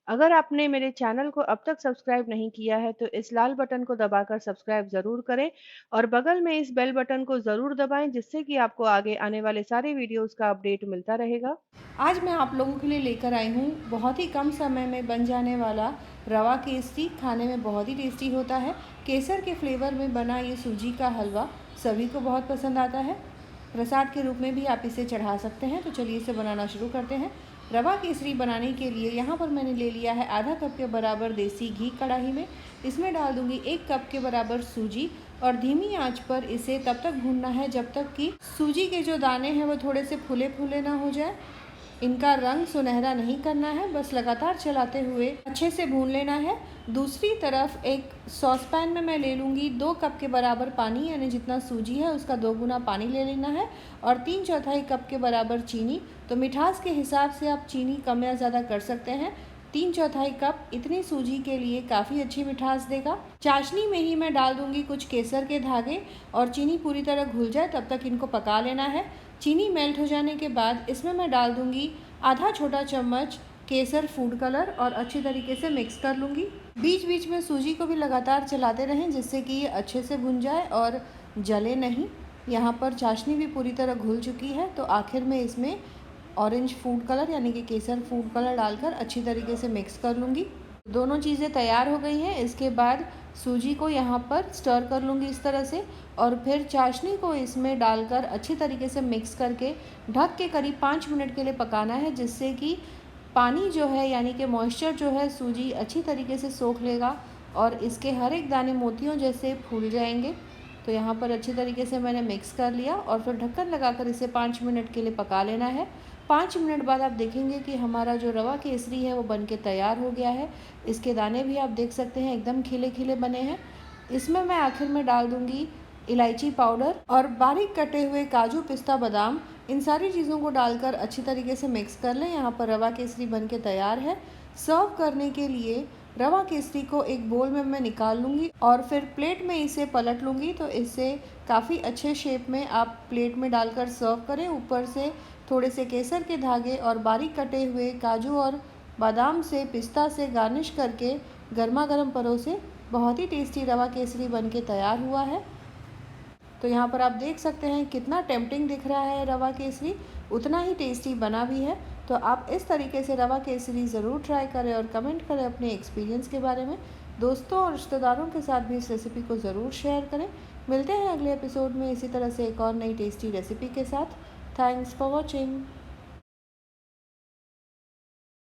अगर आपने मेरे चैनल को अब तक सब्सक्राइब नहीं किया है तो इस लाल बटन को दबाकर सब्सक्राइब ज़रूर करें और बगल में इस बेल बटन को ज़रूर दबाएं जिससे कि आपको आगे आने वाले सारे वीडियोस का अपडेट मिलता रहेगा। आज मैं आप लोगों के लिए लेकर आई हूँ बहुत ही कम समय में बन जाने वाला रवा केसरी। खाने में बहुत ही टेस्टी होता है। केसर के फ्लेवर में बना ये सूजी का हलवा सभी को बहुत पसंद आता है। प्रसाद के रूप में भी आप इसे चढ़ा सकते हैं। तो चलिए इसे बनाना शुरू करते हैं। रवा केसरी बनाने के लिए यहाँ पर मैंने ले लिया है आधा कप के बराबर देसी घी कढ़ाई में। इसमें डाल दूंगी 1 कप के बराबर सूजी और धीमी आंच पर इसे तब तक भूनना है जब तक कि सूजी के जो दाने हैं वो थोड़े से फूले फूले ना हो जाए। इनका रंग सुनहरा नहीं करना है, बस लगातार चलाते हुए अच्छे से भून लेना है। दूसरी तरफ एक सॉस पैन में मैं ले लूँगी 2 कप के बराबर पानी, यानी जितना सूजी है उसका 2 गुना पानी ले लेना है और 3/4 कप के बराबर चीनी। तो मिठास के हिसाब से आप चीनी कम या ज़्यादा कर सकते हैं। 3/4 कप इतनी सूजी के लिए काफ़ी अच्छी मिठास देगा। चाशनी में ही मैं डाल दूंगी कुछ केसर के धागे और चीनी पूरी तरह घुल जाए तब तक इनको पका लेना है। चीनी मेल्ट हो जाने के बाद इसमें मैं डाल दूंगी आधा छोटा चम्मच केसर फूड कलर और अच्छी तरीके से मिक्स कर लूँगी। बीच बीच में सूजी को भी लगातार चलाते रहें जिससे कि ये अच्छे से भुन जाए और जले नहीं। यहाँ पर चाशनी भी पूरी तरह घुल चुकी है तो आखिर में इसमें ऑरेंज फूड कलर यानी कि केसर फूड कलर डालकर अच्छी तरीके से मिक्स कर लूँगी। दोनों चीज़ें तैयार हो गई हैं। इसके बाद सूजी को यहाँ पर स्टर कर लूँगी इस तरह से और फिर चाशनी को इसमें डालकर अच्छी तरीके से मिक्स करके ढक के करीब 5 मिनट के लिए पकाना है, जिससे कि पानी जो है यानी कि मॉइस्चर जो है सूजी अच्छी तरीके से सोख लेगा और इसके हर एक दाने मोतियों जैसे फूल जाएंगे। तो यहाँ पर अच्छी तरीके से मैंने मिक्स कर लिया और फिर ढक्कन लगाकर इसे 5 मिनट के लिए पका लेना है। 5 मिनट बाद आप देखेंगे कि हमारा जो रवा केसरी है वो बनके तैयार हो गया है। इसके दाने भी आप देख सकते हैं एकदम खिले खिले बने हैं। इसमें मैं आखिर में डाल दूंगी इलायची पाउडर और बारीक कटे हुए काजू पिस्ता बादाम। इन सारी चीज़ों को डालकर अच्छी तरीके से मिक्स कर लें। यहाँ पर रवा केसरी बनके तैयार है। सर्व करने के लिए रवा केसरी को एक बोल में मैं निकाल लूँगी और फिर प्लेट में इसे पलट लूँगी। तो इससे काफ़ी अच्छे शेप में आप प्लेट में डालकर सर्व करें। ऊपर से थोड़े से केसर के धागे और बारीक कटे हुए काजू और बादाम से पिस्ता से गार्निश करके गर्मा गर्म परोसे। बहुत ही टेस्टी रवा केसरी बनके तैयार हुआ है। तो यहाँ पर आप देख सकते हैं कितना टेम्पटिंग दिख रहा है रवा केसरी, उतना ही टेस्टी बना भी है। तो आप इस तरीके से रवा केसरी ज़रूर ट्राई करें और कमेंट करें अपने एक्सपीरियंस के बारे में। दोस्तों और रिश्तेदारों के साथ भी इस रेसिपी को ज़रूर शेयर करें। मिलते हैं अगले एपिसोड में इसी तरह से एक और नई टेस्टी रेसिपी के साथ। Thanks for watching.